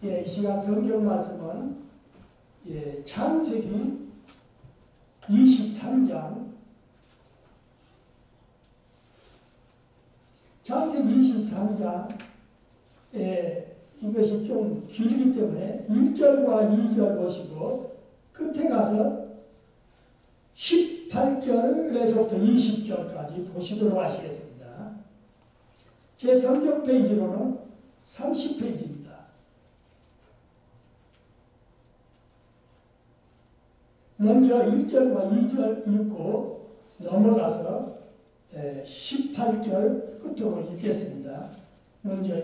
이 시간 성경 말씀은 창세기 23장 이것이 좀 길기 때문에 1절과 2절 보시고 끝에 가서 18절에서부터 20절까지 보시도록 하시겠습니다. 제 성경 페이지로는 30페이지입니다. 먼저 1절과 2절 읽고 넘어가서 18절 끝으로 읽겠습니다. 먼저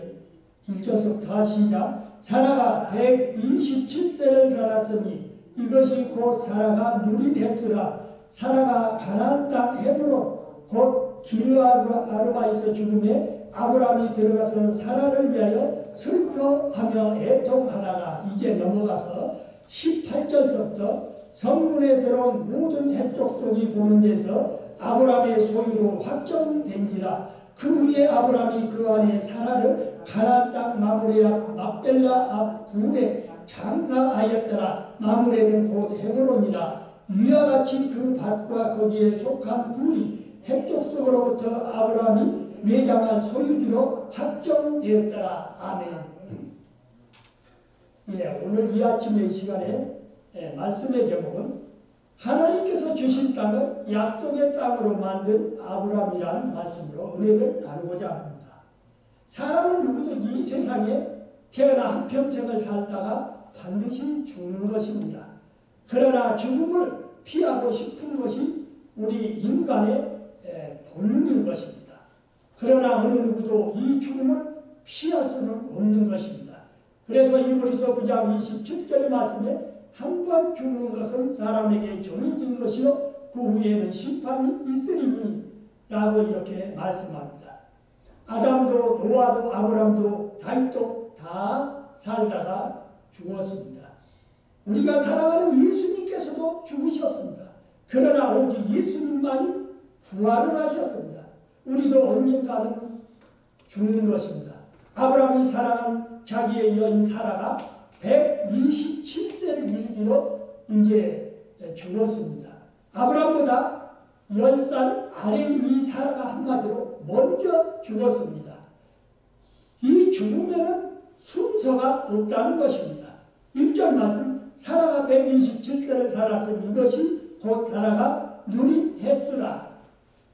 1절부터 시작. 사라가 127세를 살았으니 이것이 곧 사라가 누린 해수라. 사라가 가나안 땅 헤브론 곧 기르아르바에서 죽음에 아브라함이 들어가서 사라를 위하여 슬퍼하며 애통하다가 이제 넘어가서 18절서부터 성문에 들어온 모든 헷족속이 보는 데서 아브라함의 소유로 확정된지라. 그 후에 아브라함이 그 안에 사라를 가나안 땅 마므레 앞 막벨라 앞 굴에 장사하였더라. 마므레는 곧 헤브론이라. 이와 같이 그 밭과 거기에 속한 굴이 헷족속으로부터 아브라함이 매장한 소유지로 확정되었더라. 아멘. 오늘 이 아침의 시간에 말씀의 제목은 하나님께서 주신 땅을 약속의 땅으로 만든 아브라함이라는 말씀으로 은혜를 나누고자 합니다. 사람은 누구도 이 세상에 태어나 한평생을 살다가 반드시 죽는 것입니다. 그러나 죽음을 피하고 싶은 것이 우리 인간의 본능인 것입니다. 그러나 어느 누구도 이 죽음을 피할 수는 없는 것입니다. 그래서 이브리서 9장 27절의 말씀에 한 번 죽는 것은 사람에게 정해진 것이요 그 후에는 심판이 있으리니 라고 이렇게 말씀합니다. 아담도 노아도 아브람도 다윗도 다 살다가 죽었습니다. 우리가 사랑하는 예수님께서도 죽으셨습니다. 그러나 오직 예수님만이 부활을 하셨습니다. 우리도 언젠가는 죽는 것입니다. 아브라함이 사랑한 자기의 여인 사라가 127세를 이르기로 이제 죽었습니다. 아브라함보다 10살 아래인 이 사라가 한마디로 먼저 죽었습니다. 이 죽음에는 순서가 없다는 것입니다. 1절 말씀, 사라가 127세를 살았으니 이것이 곧 사라가 누린 횟수라.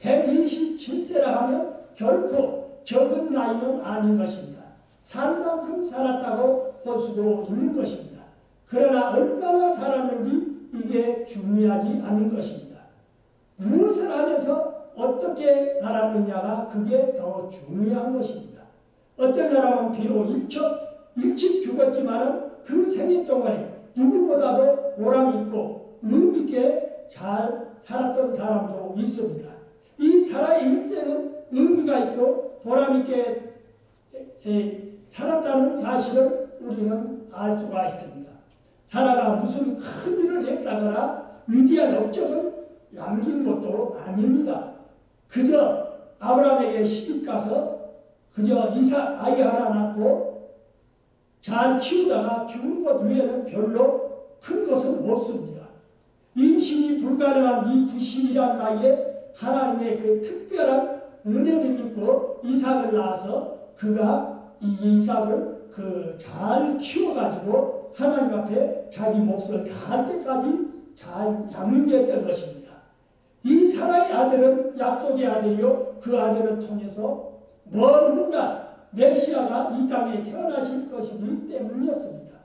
127세라 하면 결코 적은 나이는 아닌 것입니다. 산 만큼 살았다고 볼 수도 있는 것입니다. 그러나 얼마나 살았는지 이게 중요하지 않는 것입니다. 무엇을 하면서 어떻게 살았느냐가 그게 더 중요한 것입니다. 어떤 사람은 비록 일찍 죽었지만 그 생애 동안에 누구보다도 보람있고 의미있게 잘 살았던 사람도 있습니다. 이 사라의 인생은 의미가 있고 보람있게 살았다는 사실을 우리는 알 수가 있습니다. 사라가 무슨 큰 일을 했다거나 위대한 업적을 남긴 것도 아닙니다. 그저 아브라함에게 시집가서 그저 이삭 아이 하나 낳고 잘 키우다가 죽은 것 외에는 별로 큰 것은 없습니다. 임신이 불가능한 이 90이란 나이에 하나님의 그 특별한 은혜를 입고 이삭을 낳아서 그가 이 이삭을 잘 키워가지고 하나님 앞에 자기 몫을 다할 때까지 잘 양육했던 것입니다. 이 사라의 아들은 약속의 아들이요 그 아들을 통해서 먼 훗날 메시아가 이 땅에 태어나실 것이기 때문이었습니다.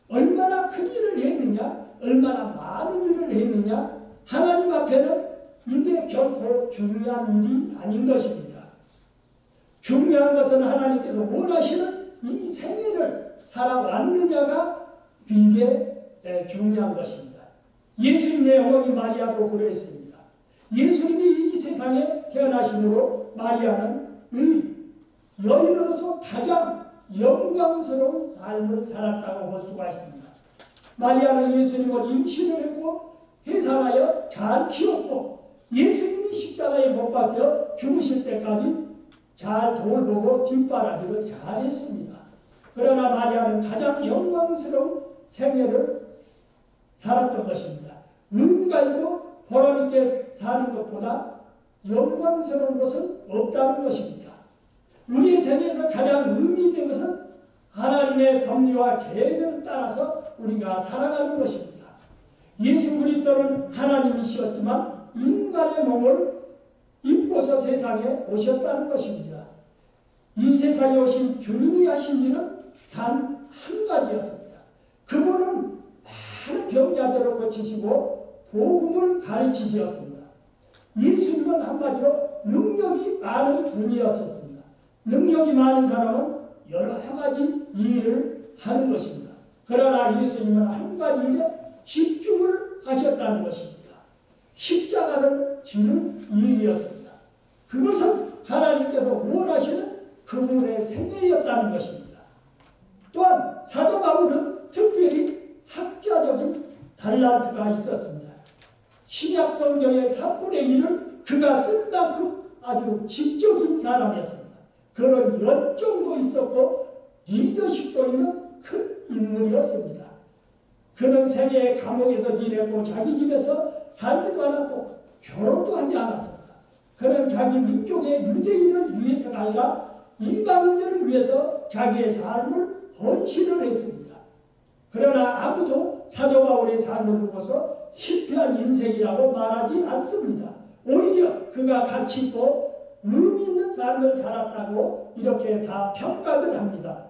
얼마나 큰 일을 했느냐, 얼마나 많은 일을 했느냐, 하나님 앞에는 이게 결코 중요한 일이 아닌 것입니다. 중요한 것은 하나님께서 원하시는 이 생애를 살아왔느냐가 이게 중요한 것입니다. 예수님의 어머니 마리아도 그랬습니다. 예수님이 이 세상에 태어나심으로 마리아는 여인으로서 가장 영광스러운 삶을 살았다고 볼 수가 있습니다. 마리아는 예수님을 임신을 했고 해산하여 잘 키웠고 예수님이 십자가에 못 박혀 죽으실 때까지 잘 돌보고 뒷바라지를 잘 했습니다. 그러나 마리아는 가장 영광스러운 생애를 살았던 것입니다. 의미가 있고 보람있게 사는 것보다 영광스러운 것은 없다는 것입니다. 우리의 생에서 가장 의미 있는 것은 하나님의 섭리와 계획을 따라서 우리가 살아가는 것입니다. 예수 그리스도는 하나님이시었지만 인간의 몸을 입고서 세상에 오셨다는 것입니다. 이 세상에 오신 주님이 하신 일은 단 한 가지였습니다. 그분은 많은 병자들을 고치시고 복음을 가르치셨습니다. 예수님은 한마디로 능력이 많은 분이었습니다. 능력이 많은 사람은 여러 가지 일을 하는 것입니다. 그러나 예수님은 한 가지 일에 집중을 하셨다는 것입니다. 십자가를 지는 일이었습니다. 그것은 하나님께서 원하시는 그분의 생애였다는 것입니다. 또한 사도 바울은 특별히 학자적인 달란트가 있었습니다. 신약 성경의 3분의 1을 그가 쓴 만큼 아주 지적인 사람이었습니다. 그런 열정도 있었고 리더십도 있는 큰 인물이었습니다. 그는 생애에 감옥에서 지냈고 자기 집에서 살지도 않았고 결혼도 하지 않았습니다. 그는 자기 민족의 유대인을 위해서가 아니라 이방인들을 위해서 자기의 삶을 헌신을 했습니다. 그러나 아무도 사도 바울의 삶을 두고서 실패한 인생이라고 말하지 않습니다. 오히려 그가 가치 있고 의미 있는 삶을 살았다고 이렇게 다 평가를 합니다.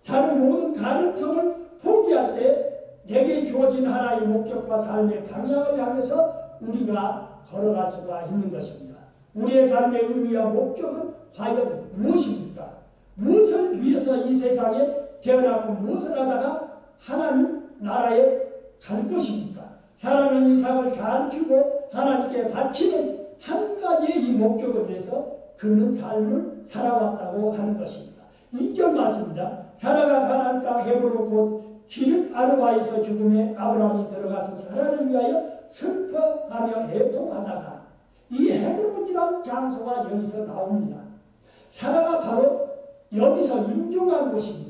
다른 모든 가능성을 포기할 때 내게 주어진 하나의 목적과 삶의 방향을 향해서 우리가 걸어갈 수가 있는 것입니다. 우리의 삶의 의미와 목적은 과연 무엇입니까? 무엇을 위해서 이 세상에 태어났고 무엇을 하다가 하나님 나라에 갈 것입니까? 사랑하는 인상을 잘 키우고 하나님께 바치는 한 가지의 이 목적을 위해서 그는 삶을 살아왔다고 하는 것입니다. 2절 맞습니다. 사라가 가나안 땅 헤브론 곧 기럇 아르바에서 죽음에 아브라함이 들어가서 사라를 위하여 슬퍼하며 애통하다가 이 헤브론이라는 장소가 여기서 나옵니다. 사라가 바로 여기서 임종한 곳입니다.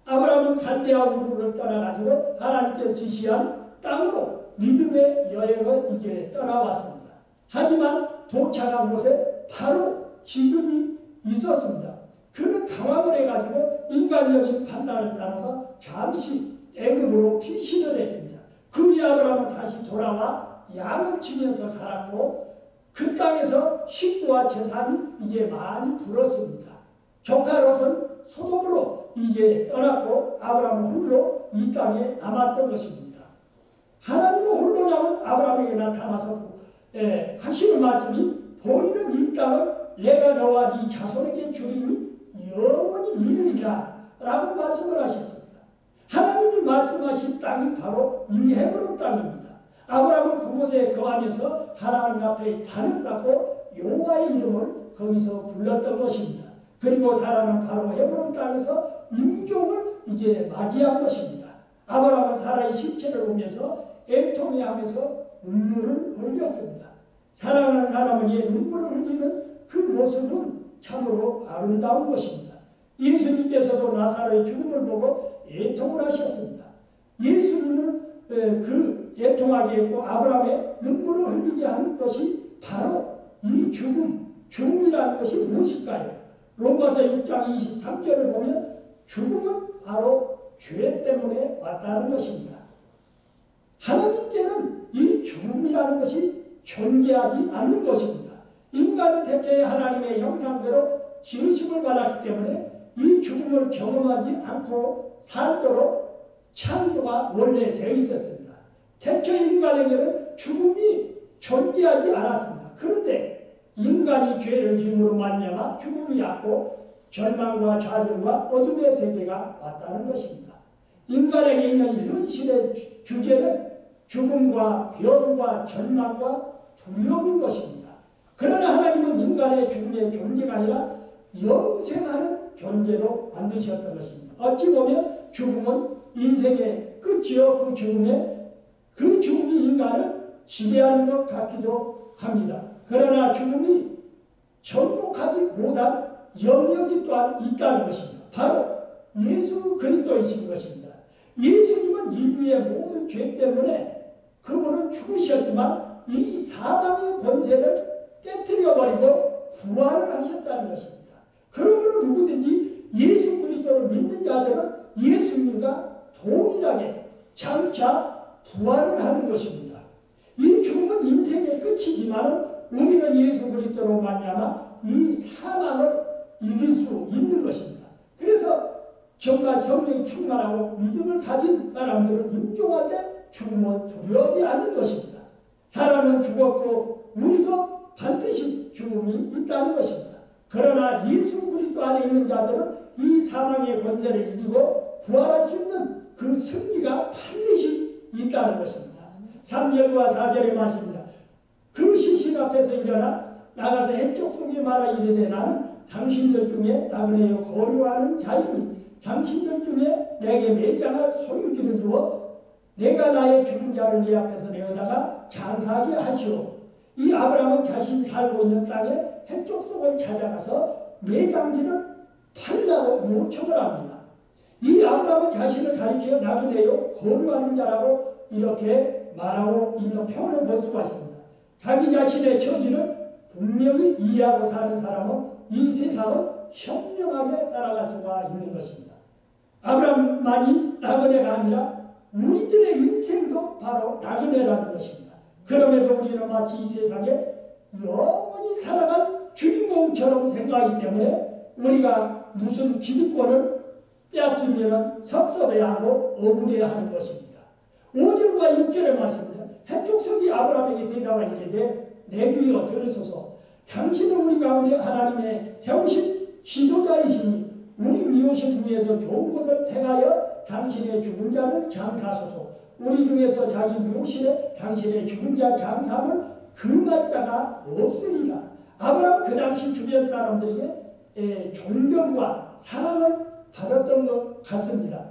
아브라함은 갈대아 우르를 떠나가지고 하나님께서 지시한 땅으로 믿음의 여행을 이제 떠나왔습니다. 하지만 도착한 곳에 바로 기근이 있었습니다. 그는 당황을 해가지고 인간적인 판단을 따라서 잠시 애굽으로 피신을 했습니다. 그 후에 아브라함은 다시 돌아와 양을 치면서 살았고 그 땅에서 식구와 재산이 이제 많이 불었습니다. 조카 롯은 소돔으로 이제 떠났고 아브라함은 홀로 이 땅에 남았던 것입니다. 하나님은 홀로 남은 아브라함에게 나타나서 하시는 말씀이 보이는 이 땅을 내가 너와 네 자손에게 주리니 영원히 이르리라 라고 말씀을 하셨습니다. 하나님이 말씀하신 땅이 바로 이 헤브론 땅입니다. 아브라함은 그곳에 거하면서 하나님 앞에 단을 쌓고 여호와의 이름을 거기서 불렀던 것입니다. 그리고 사라는 바로 헤브론 땅에서 임종을 이제 맞이한 것입니다. 아브라함은 사라의 시체를 보면서 애통해하면서 눈물을 흘렸습니다. 사랑하는 사람은 이 눈물을 흘리는 그 모습은 참으로 아름다운 것입니다. 예수님께서도 나사로의 죽음을 보고 애통을 하셨습니다. 예수님은 그 애통하게 했고 아브라함의 눈물을 흘리게 하는 것이 바로 이 죽음이라는 것이 무엇일까요? 로마서 6장 23절을 보면 죽음은 바로 죄 때문에 왔다는 것입니다. 하나님께는 이 죽음이라는 것이 존재하지 않는 것입니다. 인간은 태초에 하나님의 형상대로 지으심을 받았기 때문에 이 죽음을 경험하지 않고 살도록 창조가 원래 되어 있었습니다. 태초 인간에게는 죽음이 존재하지 않았습니다. 그런데 인간이 죄를 지음으로 말미암아 죽음이 왔고 절망과 좌절과 어둠의 세계가 왔다는 것입니다. 인간에게 있는 현실의 주제는 죽음과 병과 절망과 두려움인 것입니다. 그러나 하나님은 인간의 죽음의 존재가 아니라 영생하는 존재로 만드셨던 것입니다. 어찌 보면 죽음은 인생의 끝이요 그 죽음이 인간을 지배하는 것 같기도 합니다. 그러나 죽음이 정복하지 못한 영역이 또한 있다는 것입니다. 바로 예수 그리스도이신 것입니다. 예수님은 인류의 모든 죄 때문에 그분은 죽으셨지만 이 사망의 권세를 깨뜨려버리고 부활을 하셨다는 것입니다. 그러므로 누구든지 예수 그리스도를 믿는 자들은 예수님과 동일하게 장차 부활을 하는 것입니다. 이 죽음은 인생의 끝이지만 우리는 예수 그리스도로 말미암아 이 사망을 이길 수 있는 것입니다. 그래서 정말 성령이 충만하고 믿음을 가진 사람들은 임종할 때 죽음을 두려워하지 않는 것입니다. 사람은 죽었고 우리도 반드시 죽음이 있다는 것입니다. 그러나 예수 그리스도 안에 있는 자들은 이 사망의 권세를 이기고 부활할 수 있는 그 승리가 반드시 있다는 것입니다. 3절과 4절의 말씀입니다. 그 시신 앞에서 일어나 나가서 해쪽 속에 말하 이르되 나는 당신들 중에 나그네여 거류하는 자이니 당신들 중에 내게 매장할 소유지를 주어 내가 나의 죽은 자를 네 앞에서 내어다가 장사하게 하시오. 이 아브라함은 자신이 살고 있는 땅에 해쪽 속을 찾아가서 매장지를 팔라고 요청을 합니다. 이 아브라함은 자신을 가리켜 나그네요 거류하는 자라고 이렇게 말하고 있는 표현을 볼 수가 있습니다. 자기 자신의 처지를 분명히 이해하고 사는 사람은 이 세상을 현명하게 살아갈 수가 있는 것입니다. 아브라함만이 나그네가 아니라 우리들의 인생도 바로 나그네라는 것입니다. 그럼에도 우리는 마치 이 세상에 영원히 살아갈 주인공처럼 생각하기 때문에 우리가 무슨 기득권을 빼앗기면 섭섭해하고 억울해하는 것입니다. 5절과 6절의 말씀입니다. 해족속이 아브라함에게 대답하 이르되 내 귀여 들으소서. 당신은 우리 가운데 하나님의 세우신 지도자이시니 우리 미우신 중에서 좋은 것을 택하여 당신의 죽은 자를 장사소서. 우리 중에서 자기 미우신에 당신의 죽은 자 장사를 금할 자가 없으리라. 아브라함 그 당시 주변 사람들에게 존경과 사랑을 받았던 것 같습니다.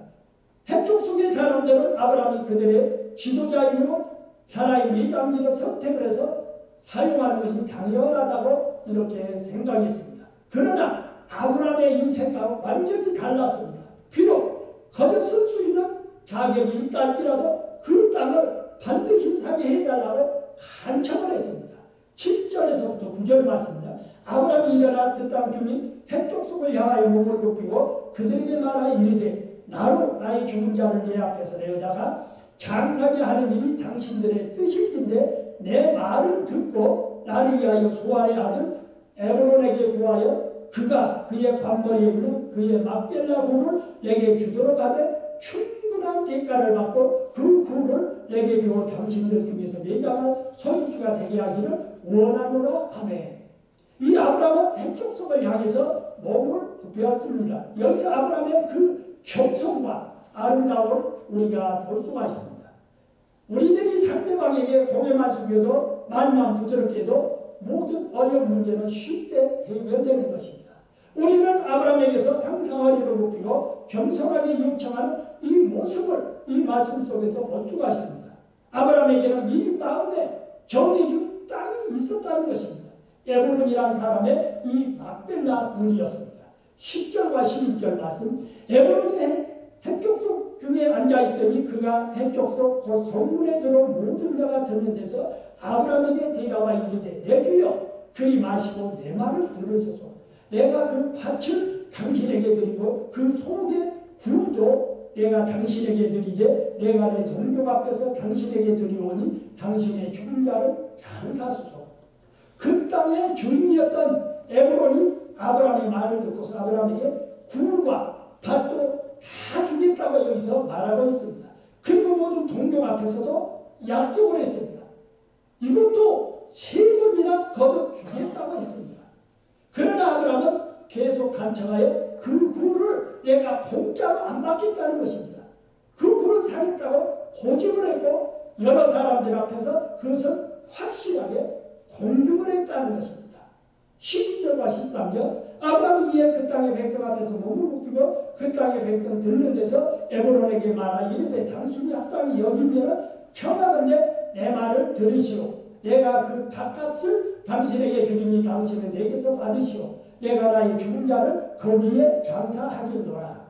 해족 속의 사람들은 아브라함이 그들의 지도자이므로 사라의 미장지를 선택을 해서 사용하는 것이 당연하다고 이렇게 생각했습니다. 그러나 아브라함의 이 생각은 완전히 달랐습니다. 비록 거저 쓸 수 있는 자격이 있다 할지라도 그 땅을 반드시 사게 해달라고 간청을 했습니다. 7절에서부터 9절 맞습니다. 아브라함이 일어나 그 땅 주민 해족 속을 향하여 몸을 굽히고 그들에게 말하여 이르되 나로 나의 죽은 자를 내 앞에서 내어다가 장사게 하는 일이 당신들의 뜻일진데 내 말을 듣고 나를 위하여 소알의 아들 에브론에게 구하여 그가 그의 반머리에 있는 그의 막벨라 굴을 내게 주도록 하되 충분한 대가를 받고 그 굴을 내게 주어 당신들 중에서 매장한 소유주가 되게 하기를 원하노라 하네. 이 아브라함은 해족 속을 향해서 몸을 굽혔습니다. 여기서 아브라함의 그 겸손과 아름다움을 우리가 볼 수가 있습니다. 우리들이 상대방에게 고개만 숙여도 말만 부드럽게 해도 모든 어려운 문제는 쉽게 해결되는 것입니다. 우리는 아브라함에게서 항상 허리를 굽히고 겸손하게 요청하는 이 모습을 이 말씀 속에서 볼 수가 있습니다. 아브라함에게는 미리 마음에 정해준 땅이 있었다는 것입니다. 에브론이라는 사람의 이 막벨라 굴이었습니다. 10절과 11절 말씀. 에브론이 해쪽 속 중에 앉아있더니 그가 해쪽 속 그 성문에 들어온 모든 자가 듣는 데서 아브라함에게 대답하 이르되 내 주여 그리 마시고 내 말을 들으소서. 내가 그 밭을 당신에게 드리고 그 속의 굴도 내가 당신에게 드리되 내가 내 동족 앞에서 당신에게 드리오니 당신의 죽은 자를 장사소서. 그 땅의 주인이었던 에브론이 아브라함의 말을 듣고서 아브라함에게 굴과 밭도 다 주겠다고 여기서 말하고 있습니다. 그리고 모든 동족 앞에서도 약속을 했습니다. 이것도 3번이나 거듭 주겠다고 했습니다. 그러나 아브라함은 계속 간청하여 그 굴을 내가 공짜로 안 받겠다는 것입니다. 그 굴을 사겠다고 고집을 했고 여러 사람들 앞에서 그것을 확실하게 공중을 했다는 것입니다. 12절과 13절. 아브라함이 이에 그 땅의 백성 앞에서 몸을 굽히고 그 땅의 백성 듣는 데서 에브론에게 말하 이르되 당신이 합당히 여기면 청하건대 내 말을 들으시오. 내가 그 밭값을 당신에게 주리니 당신은 내게서 받으시오. 내가 나의 죽은 자를 거기에 장사하겠노라.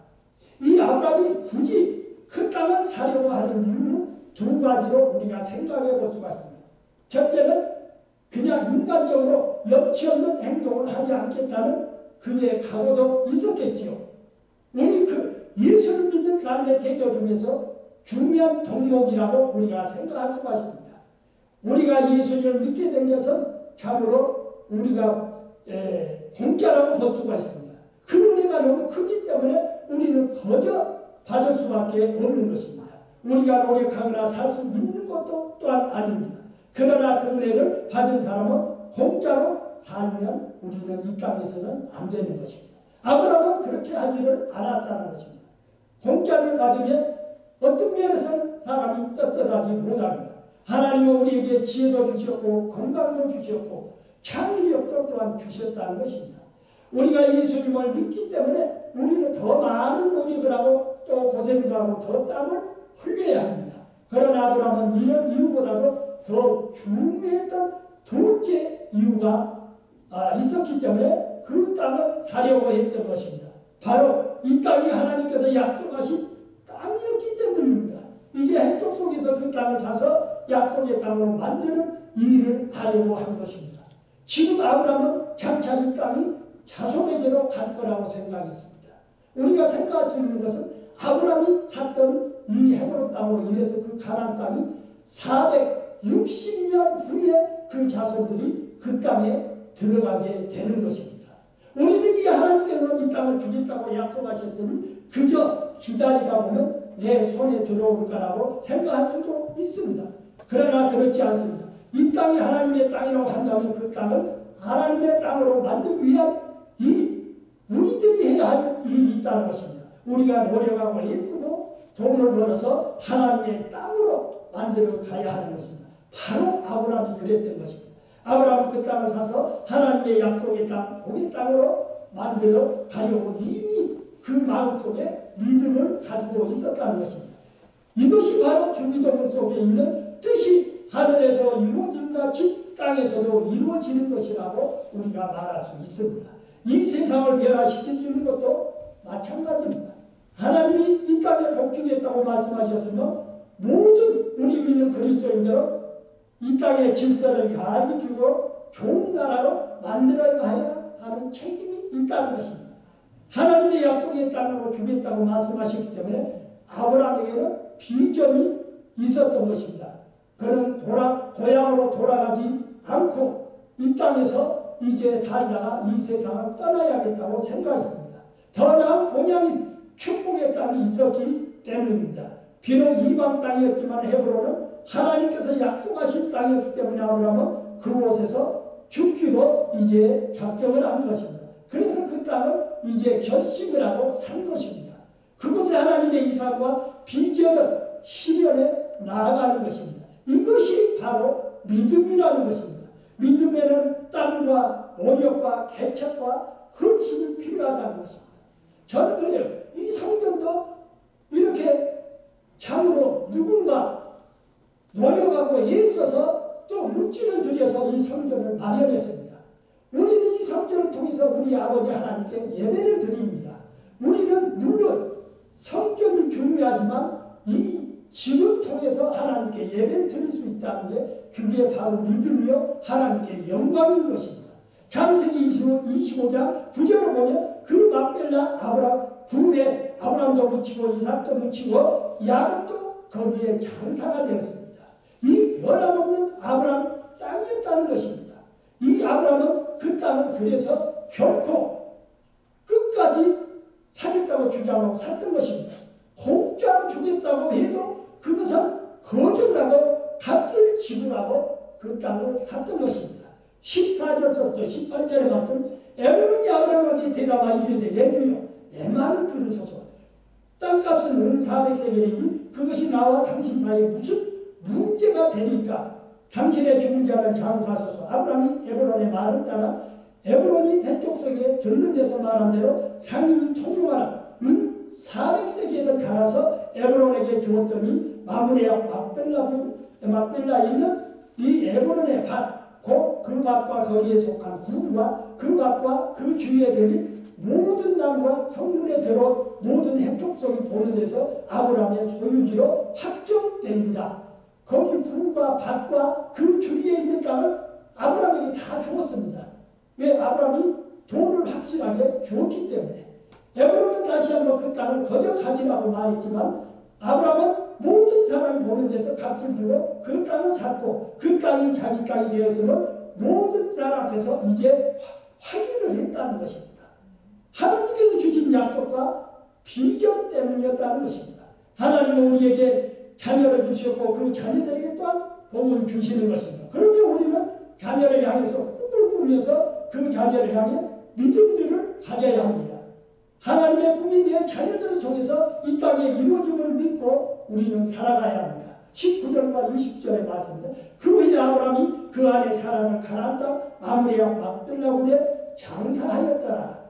이 아브라함이 굳이 그 땅을 사려고 하는 이유는 두 가지로 우리가 생각해 볼 수가 있습니다. 첫째는 그냥 인간적으로 염치 없는 행동을 하지 않겠다는 그의 각오도 있었겠지요. 우리 예수를 믿는 삶의 태교 중에서 중요한 덕목이라고 우리가 생각할 수가 있습니다. 우리가 예수님을 믿게 된 것은 참으로 우리가 공짜라고 볼 수가 있습니다. 그 은혜가 너무 크기 때문에 우리는 거저 받을 수밖에 없는 것입니다. 우리가 노력하거나 살 수 있는 것도 또한 아닙니다. 그러나 그 은혜를 받은 사람은 공짜로 살면 우리는 이 땅에서는 안 되는 것입니다. 아브라함은 그렇게 하지를 않았다는 것입니다. 공짜를 받으면 어떤 면에서는 사람이 떳떳하지 못합니다. 하나님은 우리에게 지혜도 주셨고 건강도 주셨고 창의력도 또한 주셨다는 것입니다. 우리가 예수님을 믿기 때문에 우리는 더 많은 노력을 하고 또 고생도 하고 더 땀을 흘려야 합니다. 그러나 아브라함은 이런 이유보다도 더 중요했던 둘째 이유가 있었기 때문에 그 땅을 사려고 했던 것입니다. 바로 이 땅이 하나님께서 약속하신 땅이었기 때문입니다. 이제 행복 속에서 그 땅을 사서 약속의 땅으로 만드는 일을 하려고 하는 것입니다. 지금 아브라함은 장차 이 땅이 자손에게로 갈 거라고 생각했습니다. 우리가 생각할 수 있는 것은 아브라함이 샀던 이 헤브론 땅으로 인해서 그 가나안 땅이 460년 후에 그 자손들이 그 땅에 들어가게 되는 것입니다. 우리는 이 하나님께서 이 땅을 주겠다고 약속하셨더니 그저 기다리다 보면 내 손에 들어올 거라고 생각할 수도 있습니다. 그러나 그렇지 않습니다. 이 땅이 하나님의 땅이라고 한다면 그 땅을 하나님의 땅으로 만들기 위한 우리들이 해야 할 일이 있다는 것입니다. 우리가 노력하고 일쓰고 돈을 벌어서 하나님의 땅으로 만들어 가야 하는 것입니다. 바로 아브라함이 그랬던 것입니다. 아브라함은 그 땅을 사서 하나님의 약속의 땅, 고기 땅으로 만들어 가려고 이미 그 마음속에 믿음을 가지고 있었다는 것입니다. 이것이 바로 주기도문 속에 있는 뜻이 하늘에서 이루어진 같이 땅에서도 이루어지는 것이라고 우리가 말할 수 있습니다. 이 세상을 변화시킬 수 있는 것도 마찬가지입니다. 하나님이 이 땅에 복주겠다고 말씀하셨으면 모든 우리 믿는 그리스도인들은 이 땅의 질서를 잘 지키고 좋은 나라로 만들어야 하는 책임이 있다는 것입니다. 하나님의 약속의 땅으로 주겠다고 말씀하셨기 때문에 아브라함에게는 비전이 있었던 것입니다. 그는 고향으로 돌아가지 않고 이 땅에서 이제 살다가 이 세상을 떠나야겠다고 생각했습니다. 더 나은 본향인 축복의 땅이 있었기 때문입니다. 비록 이방 땅이었지만 헤브론은 하나님께서 약속하신 땅이었기 때문에 아브라함은 그곳에서 죽기로 이제 작정을 한 것입니다. 그래서 그 땅을 이제 결심을 하고 산 것입니다. 그곳에 하나님의 이삭과 비전을 실현해 나아가는 것입니다. 이것이 바로 믿음이라는 것입니다. 믿음에는 땀과 노력과 개척과 헌신이 필요하다는 것입니다. 저는 그래요. 이 성경도 이렇게 참으로 누군가 노력하고 애써서 또 물질을 들여서 이 성전을 마련했습니다. 우리는 이 성전을 통해서 우리 아버지 하나님께 예배를 드립니다. 우리는 물론 성전이 중요하지만 이 집을 통해서 하나님께 예배를 드릴 수 있다는 게 그게 바로 믿음이요 하나님께 영광인 것입니다. 창세기 25장 9절을 보면 그 막벨라 아브라함 굴에 아브라함도 묻히고 이삭도 묻히고 야곱도 거기에 장사가 되었습니다. 이 변함없는 아브라함 땅이었다는 것입니다. 이 아브라함은 그 땅을 그래서 결코 끝까지 사겠다고 주장하고 샀던 것입니다. 공짜로 주겠다고 해도 그것은 거절하고 값을 지불하고 그 땅을 샀던 것입니다. 14절부터 18절의 말씀 에브론이 아브라함에게 대답하여 이르되 내 주여 내 말을 들으소서. 땅값은 은 400세겔이니 그것이 나와 당신 사이에 무슨 문제가 되니까 당신의 죽은 자를 장사하소서. 아브라함이 에브론의 말을 따라 에브론이 해쪽 속에 들는 데서 말한 대로 상인이 통용하라 은 400세겔을 갈아서 에브론에게 주었더니 마므레와 막벨라 있는 이 에브론의 밭, 곧 그 밭과 거기에 속한 구와 그 밭과 그 주위에 들린 모든 남과 성문에 들어 모든 해족속이 보는 데서 아브라함의 소유지로 확정된지라. 거기 불과 밭과 그 주위에 있는 땅을 아브라함에게 다 주었습니다. 왜? 아브라함이 돈을 확실하게 주었기 때문에. 에브론은 다시 한번 그 땅을 거저 가지라고 말했지만 아브라함은 모든 사람이 보는 데서 값을 주고 그 땅을 샀고 그 땅이 자기 땅이 되었으면 모든 사람 앞에서 이제 확인을 했다는 것입니다. 하나님께서 주신 약속과 비전 때문이었다는 것입니다. 하나님은 우리에게 자녀를 주셨고 그 자녀들에게 또한 복을 주시는 것입니다. 그러면 우리는 자녀를 향해서 꿈을 꾸면서 그 자녀를 향해 믿음들을 가져야 합니다. 하나님의 꿈이 내 자녀들을 통해서 이 땅에 이루어짐을 믿고 우리는 살아가야 합니다. 19절과 20절의 말씀입니다. 그 후에 아브라함이 그 안에 사람을 가나안 땅 마므레와 막벨라굴에 장사하였더라.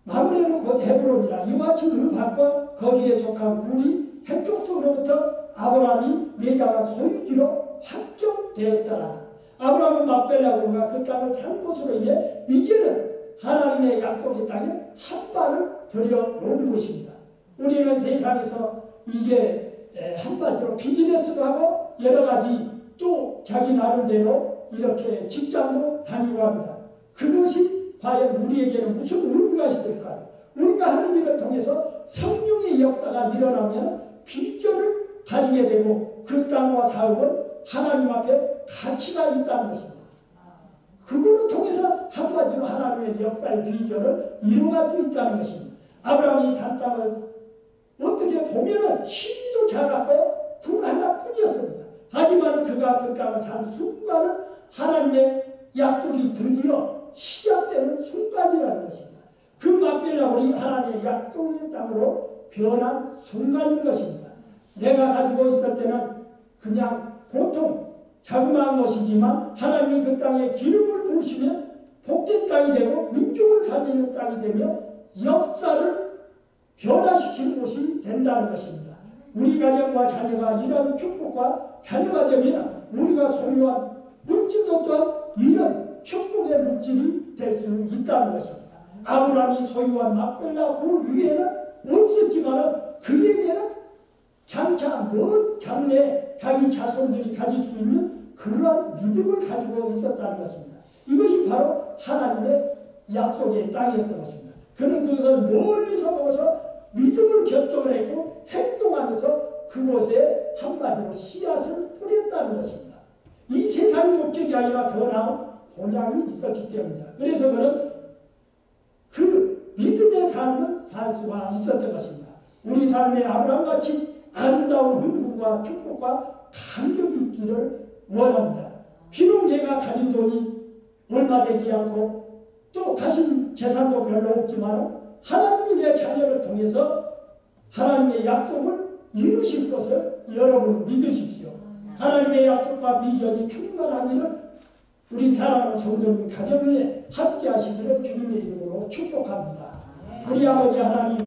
마므레는 곧 헤브론이라. 이와 같이 그 밭과 거기에 속한 굴이 해족속으로부터 아브라함이 매장한 소유지로 확정되었더라. 아브라함은 막벨라굴과 그 땅을 산 것으로 인해 이제는 하나님의 약속의 땅에 한 발을 들여놓은 것입니다. 우리는 세상에서 이제 한마디로 비즈니스도 하고 여러 가지 또 자기 나름대로 이렇게 직장도 다니고 합니다. 그것이 과연 우리에게는 무슨 의미가 있을까요? 우리가 하는 일을 통해서 성령의 역사가 일어나면 비전을 가지게 되고 그 땅과 사업은 하나님 앞에 가치가 있다는 것입니다. 그거를 통해서 한마디로 하나님의 역사의 비전을 이루어갈 수 있다는 것입니다. 아브라함이 산 땅을 어떻게 보면은 힘도 작았고 굴 하나뿐이었습니다. 하지만 그가 그 땅을 산 순간은 하나님의 약속이 드디어 시작되는 순간이라는 것입니다. 그 막벨라굴이 하나님의 약속의 땅으로 변한 순간인 것입니다. 내가 가지고 있을 때는 그냥 보통 자그마한 것이지만 하나님이 그 땅에 기름을 부으시면 복된 땅이 되고 민족을 살리는 땅이 되며 역사를 변화시키는 곳이 된다는 것입니다. 우리 가정과 자녀가 이런 축복과 자녀가 되면 우리가 소유한 물질도 또한 이런 축복의 물질이 될 수 있다는 것입니다. 아브라함이 소유한 막벨라 굴 위에는 없었지만 그에게는 장차 먼 장래에 자기 자손들이 가질 수 있는 그러한 믿음을 가지고 있었다는 것입니다. 이것이 바로 하나님의 약속의 땅이었던 것입니다. 그는 그것을 멀리서 보고서 믿음을 결정을 했고 행동하면서 그곳에 한마디로 씨앗을 뿌렸다는 것입니다. 이 세상의 목적이 아니라 더 나은 본향이 있었기 때문입니다. 그래서 그는 그 믿음의 삶을 살 수가 있었던 것입니다. 우리 삶에 아브라함같이 아름다운 흥분과 축복과 감격이 있기를 원합니다. 비록 내가 가진 돈이 얼마 되지 않고 또 가진 재산도 별로 없지만 하나님이 내 자녀를 통해서 하나님의 약속을 이루실 것을 여러분 믿으십시오. 하나님의 약속과 비전이 충만하기를 우리 사랑하는 성도님 가정 위에 함께 하시기를 주님의 이름으로 축복합니다. 우리 아버지 하나님